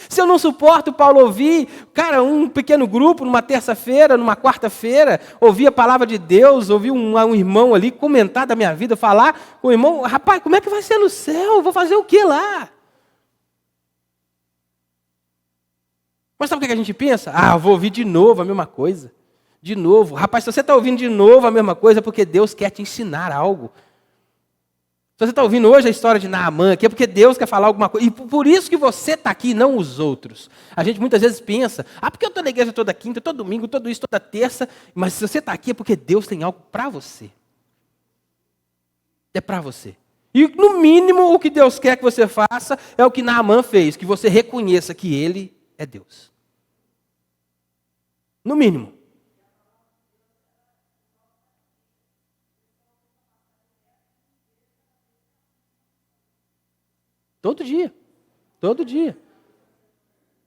Se eu não suporto, Paulo, ouvir, cara, um pequeno grupo, numa terça-feira, numa quarta-feira, ouvir a palavra de Deus, ouvir um irmão ali comentar da minha vida, falar com o irmão, rapaz, como é que vai ser no céu? Vou fazer o que lá? Mas sabe o que a gente pensa? Ah, vou ouvir de novo a mesma coisa. De novo. Rapaz, se você está ouvindo de novo a mesma coisa, é porque Deus quer te ensinar algo. Se você está ouvindo hoje a história de Naamã aqui, é porque Deus quer falar alguma coisa. E por isso que você está aqui, não os outros. A gente muitas vezes pensa, porque eu estou na igreja toda quinta, todo domingo, todo isso, toda terça. Mas se você está aqui é porque Deus tem algo para você. É para você. E no mínimo o que Deus quer que você faça é o que Naamã fez, que você reconheça que Ele é Deus. No mínimo. Todo dia. Todo dia.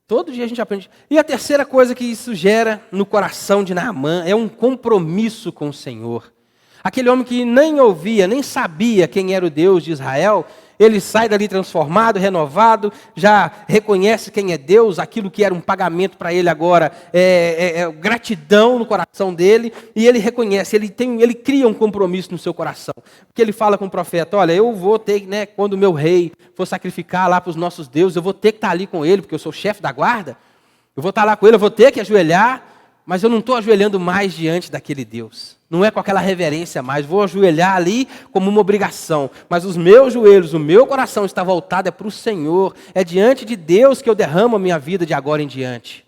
Todo dia a gente aprende. E a terceira coisa que isso gera no coração de Naamã é um compromisso com o Senhor. Aquele homem que nem ouvia, nem sabia quem era o Deus de Israel, ele sai dali transformado, renovado, já reconhece quem é Deus, aquilo que era um pagamento para ele agora é gratidão no coração dele, e ele reconhece, ele cria um compromisso no seu coração. Porque ele fala com o profeta, olha, eu vou ter, quando o meu rei for sacrificar lá para os nossos deuses, eu vou ter que estar ali com ele, porque eu sou chefe da guarda, eu vou estar lá com ele, eu vou ter que ajoelhar, mas eu não estou ajoelhando mais diante daquele Deus. Não é com aquela reverência mais. Vou ajoelhar ali como uma obrigação. Mas os meus joelhos, o meu coração está voltado para o Senhor. É diante de Deus que eu derramo a minha vida de agora em diante.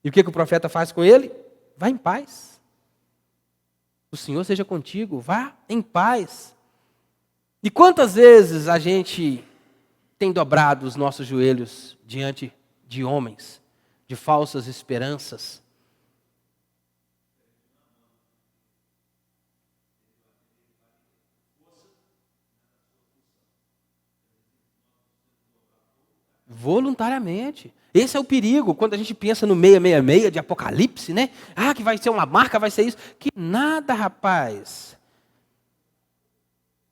E o que o profeta faz com ele? Vá em paz. O Senhor seja contigo. Vá em paz. E quantas vezes a gente tem dobrado os nossos joelhos diante de homens, de falsas esperanças? Voluntariamente. Esse é o perigo, quando a gente pensa no 666 de Apocalipse, né? Ah, que vai ser uma marca, vai ser isso. Que nada, rapaz.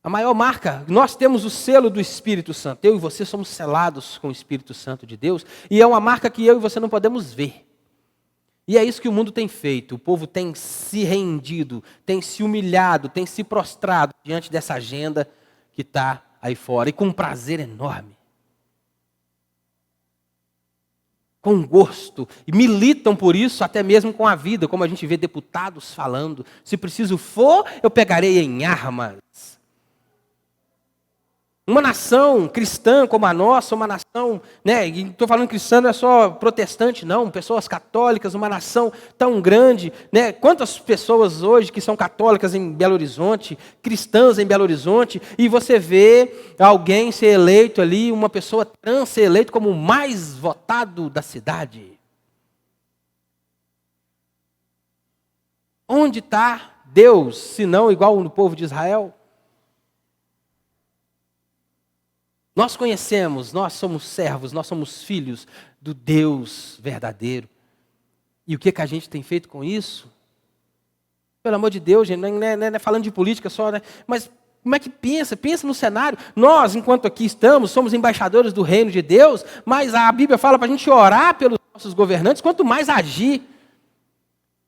A maior marca, nós temos o selo do Espírito Santo. Eu e você somos selados com o Espírito Santo de Deus. E é uma marca que eu e você não podemos ver. E é isso que o mundo tem feito. O povo tem se rendido, tem se humilhado, tem se prostrado diante dessa agenda que está aí fora. E com um prazer enorme. Com gosto, e militam por isso até mesmo com a vida, como a gente vê deputados falando, se preciso for, eu pegarei em armas. Uma nação cristã como a nossa, uma nação, e estou falando cristã não é só protestante não, pessoas católicas, uma nação tão grande, quantas pessoas hoje que são católicas em Belo Horizonte, cristãs em Belo Horizonte, e você vê alguém ser eleito ali, uma pessoa trans ser eleito como o mais votado da cidade. Onde está Deus, se não igual no povo de Israel? Nós conhecemos, nós somos servos, nós somos filhos do Deus verdadeiro. E o que a gente tem feito com isso? Pelo amor de Deus, gente, não é falando de política só, mas como é que pensa? Pensa no cenário. Nós, enquanto aqui estamos, somos embaixadores do reino de Deus, mas a Bíblia fala para a gente orar pelos nossos governantes, quanto mais agir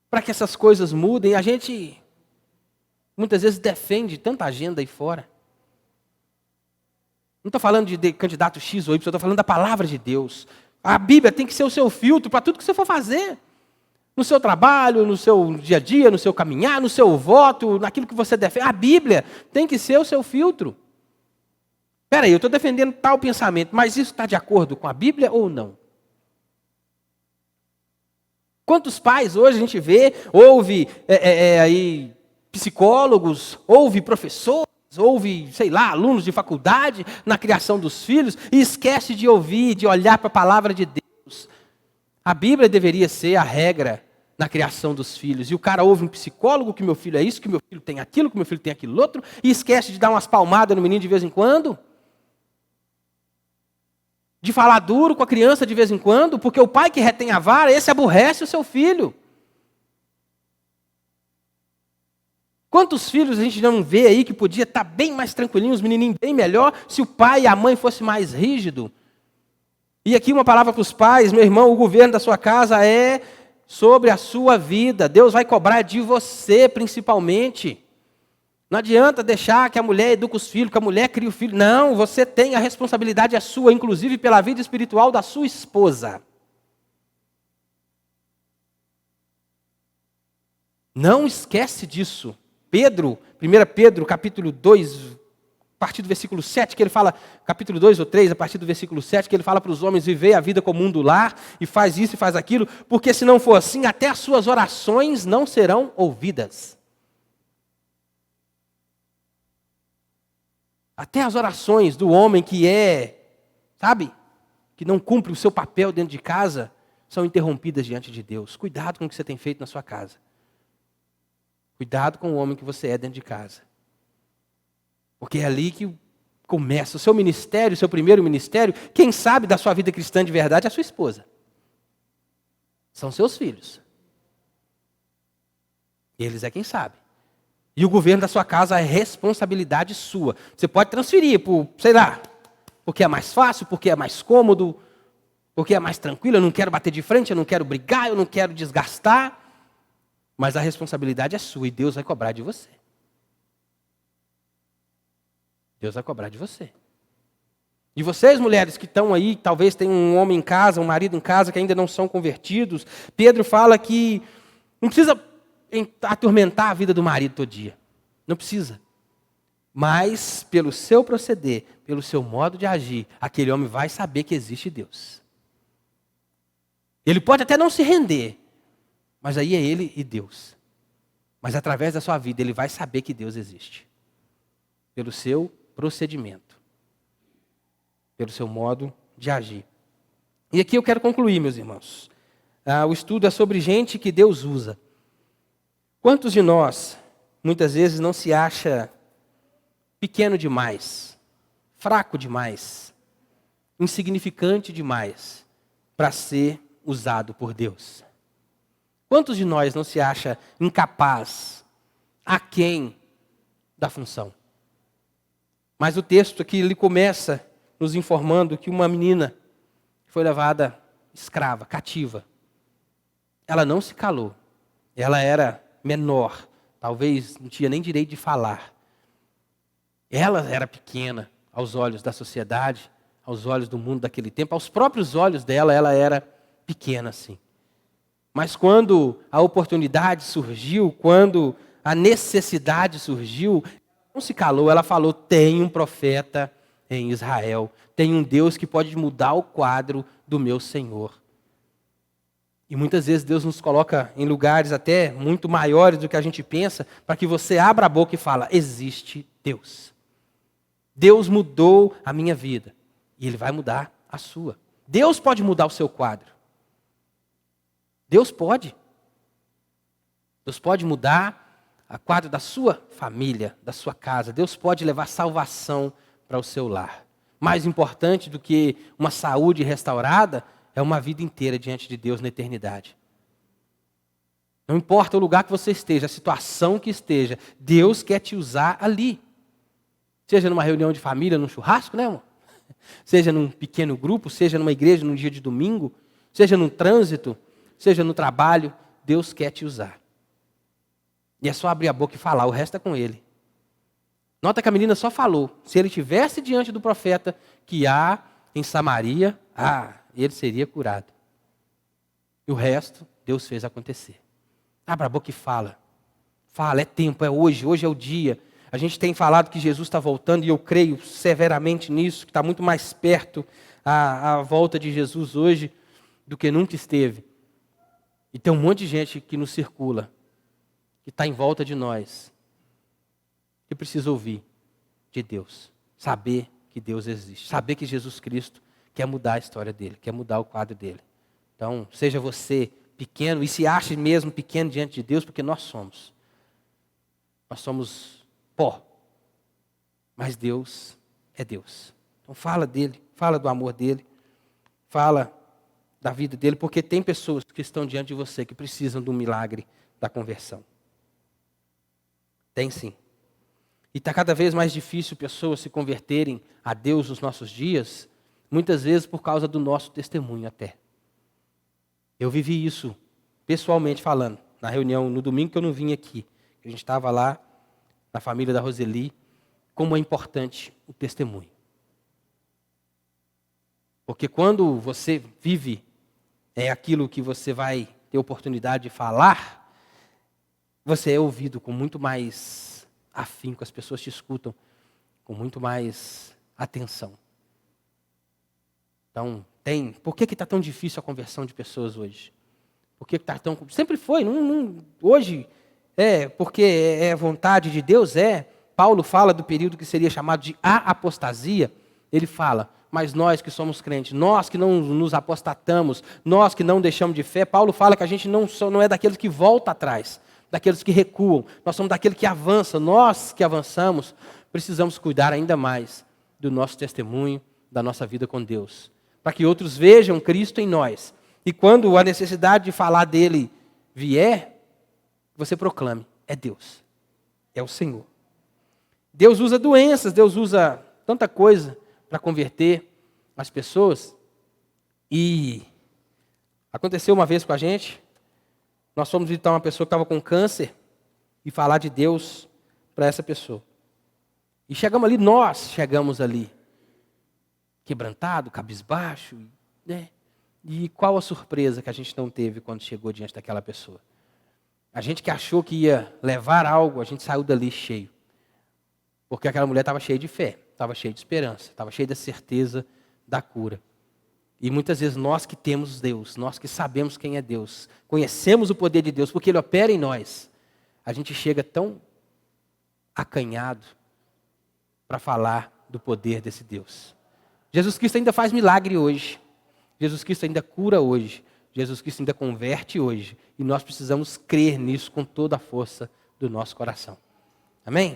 para que essas coisas mudem. A gente, muitas vezes, defende tanta agenda aí fora. Não estou falando de candidato X ou Y, estou falando da palavra de Deus. A Bíblia tem que ser o seu filtro para tudo que você for fazer. No seu trabalho, no seu dia a dia, no seu caminhar, no seu voto, naquilo que você defende. A Bíblia tem que ser o seu filtro. Espera aí, eu estou defendendo tal pensamento, mas isso está de acordo com a Bíblia ou não? Quantos pais hoje a gente vê, ouve aí psicólogos, ouve professores, ouve, alunos de faculdade na criação dos filhos e esquece de ouvir, de olhar para a palavra de Deus. A Bíblia deveria ser a regra na criação dos filhos. E o cara ouve um psicólogo que meu filho é isso, que meu filho tem aquilo, que meu filho tem aquilo outro, e esquece de dar umas palmadas no menino de vez em quando. De falar duro com a criança de vez em quando, porque o pai que retém a vara, esse aborrece o seu filho. Quantos filhos a gente não vê aí que podia estar bem mais tranquilinho, os menininhos bem melhor, se o pai e a mãe fossem mais rígidos? E aqui uma palavra para os pais, meu irmão, o governo da sua casa é sobre a sua vida. Deus vai cobrar de você, principalmente. Não adianta deixar que a mulher eduque os filhos, que a mulher crie o filho. Não, você tem a responsabilidade, é sua, inclusive pela vida espiritual da sua esposa. Não esquece disso. Pedro, 1 Pedro, capítulo 2, a partir do versículo 7, que ele fala, capítulo 2 ou 3, a partir do versículo 7, que ele fala para os homens viver a vida comum do lar, e faz isso e faz aquilo, porque se não for assim, até as suas orações não serão ouvidas. Até as orações do homem que que não cumpre o seu papel dentro de casa, são interrompidas diante de Deus. Cuidado com o que você tem feito na sua casa. Cuidado com o homem que você é dentro de casa. Porque é ali que começa o seu ministério, o seu primeiro ministério. Quem sabe da sua vida cristã de verdade é a sua esposa. São seus filhos. Eles é quem sabe. E o governo da sua casa é responsabilidade sua. Você pode transferir por, sei lá, porque é mais fácil, porque é mais cômodo, porque é mais tranquilo, eu não quero bater de frente, eu não quero brigar, eu não quero desgastar. Mas a responsabilidade é sua e Deus vai cobrar de você. Deus vai cobrar de você. E vocês, mulheres que estão aí, talvez tenham um homem em casa, um marido em casa, que ainda não são convertidos, Pedro fala que não precisa atormentar a vida do marido todo dia. Não precisa. Mas, pelo seu proceder, pelo seu modo de agir, aquele homem vai saber que existe Deus. Ele pode até não se render, mas aí é ele e Deus. Mas através da sua vida, ele vai saber que Deus existe. Pelo seu procedimento. Pelo seu modo de agir. E aqui eu quero concluir, meus irmãos. O estudo é sobre gente que Deus usa. Quantos de nós, muitas vezes, não se acha pequeno demais, fraco demais, insignificante demais para ser usado por Deus? Quantos de nós não se acha incapaz, aquém da função? Mas o texto aqui ele começa nos informando que uma menina foi levada escrava, cativa. Ela não se calou. Ela era menor, talvez não tinha nem direito de falar. Ela era pequena aos olhos da sociedade, aos olhos do mundo daquele tempo, aos próprios olhos dela, ela era pequena assim. Mas quando a oportunidade surgiu, quando a necessidade surgiu, não se calou, ela falou: tem um profeta em Israel, tem um Deus que pode mudar o quadro do meu Senhor. E muitas vezes Deus nos coloca em lugares até muito maiores do que a gente pensa, para que você abra a boca e fale: existe Deus. Deus mudou a minha vida, e Ele vai mudar a sua. Deus pode mudar o seu quadro. Deus pode. Deus pode mudar o quadro da sua família, da sua casa. Deus pode levar salvação para o seu lar. Mais importante do que uma saúde restaurada é uma vida inteira diante de Deus na eternidade. Não importa o lugar que você esteja, a situação que esteja, Deus quer te usar ali. Seja numa reunião de família, num churrasco, né, irmão? Seja num pequeno grupo, seja numa igreja num dia de domingo, seja num trânsito, seja no trabalho, Deus quer te usar. E é só abrir a boca e falar, o resto é com Ele. Nota que a menina só falou. Se ele estivesse diante do profeta que há em Samaria, ele seria curado. E o resto, Deus fez acontecer. Abra a boca e fala. Fala, é tempo, é hoje, hoje é o dia. A gente tem falado que Jesus está voltando e eu creio severamente nisso, que está muito mais perto a volta de Jesus hoje do que nunca esteve. E tem um monte de gente que nos circula, que está em volta de nós, que precisa ouvir de Deus, saber que Deus existe, saber que Jesus Cristo quer mudar a história dele, quer mudar o quadro dele. Então, seja você pequeno, e se ache mesmo pequeno diante de Deus, porque nós somos. Nós somos pó, mas Deus é Deus. Então fala dele, fala do amor dele, fala da vida dele, porque tem pessoas que estão diante de você que precisam do milagre da conversão. Tem sim. E está cada vez mais difícil pessoas se converterem a Deus nos nossos dias, muitas vezes por causa do nosso testemunho até. Eu vivi isso, pessoalmente falando, na reunião, no domingo que eu não vim aqui. A gente estava lá, na família da Roseli, como é importante o testemunho. Porque quando você vive aquilo que você vai ter oportunidade de falar, você é ouvido com muito mais afinco, as pessoas te escutam com muito mais atenção. Então, por que está tão difícil a conversão de pessoas hoje? Por que está tão... Sempre foi, hoje porque é vontade de Deus, Paulo fala do período que seria chamado de apostasia, ele fala, mas nós que somos crentes, nós que não nos apostatamos, nós que não deixamos de fé, Paulo fala que a gente não é daqueles que voltam atrás, daqueles que recuam, nós somos daqueles que avançam, nós que avançamos, precisamos cuidar ainda mais do nosso testemunho, da nossa vida com Deus, para que outros vejam Cristo em nós, e quando a necessidade de falar dele vier, você proclame, é Deus. é o Senhor. Deus usa doenças, Deus usa tanta coisa para converter as pessoas. E aconteceu uma vez com a gente, nós fomos visitar uma pessoa que estava com câncer e falar de Deus para essa pessoa. E nós chegamos ali, quebrantado, cabisbaixo, né? E qual a surpresa que a gente não teve quando chegou diante daquela pessoa? A gente que achou que ia levar algo, a gente saiu dali cheio. Porque aquela mulher estava cheia de fé, estava cheia de esperança, estava cheia da certeza da cura. E muitas vezes nós que temos Deus, nós que sabemos quem é Deus, conhecemos o poder de Deus, porque Ele opera em nós, a gente chega tão acanhado para falar do poder desse Deus. Jesus Cristo ainda faz milagre hoje. Jesus Cristo ainda cura hoje. Jesus Cristo ainda converte hoje. E nós precisamos crer nisso com toda a força do nosso coração. Amém?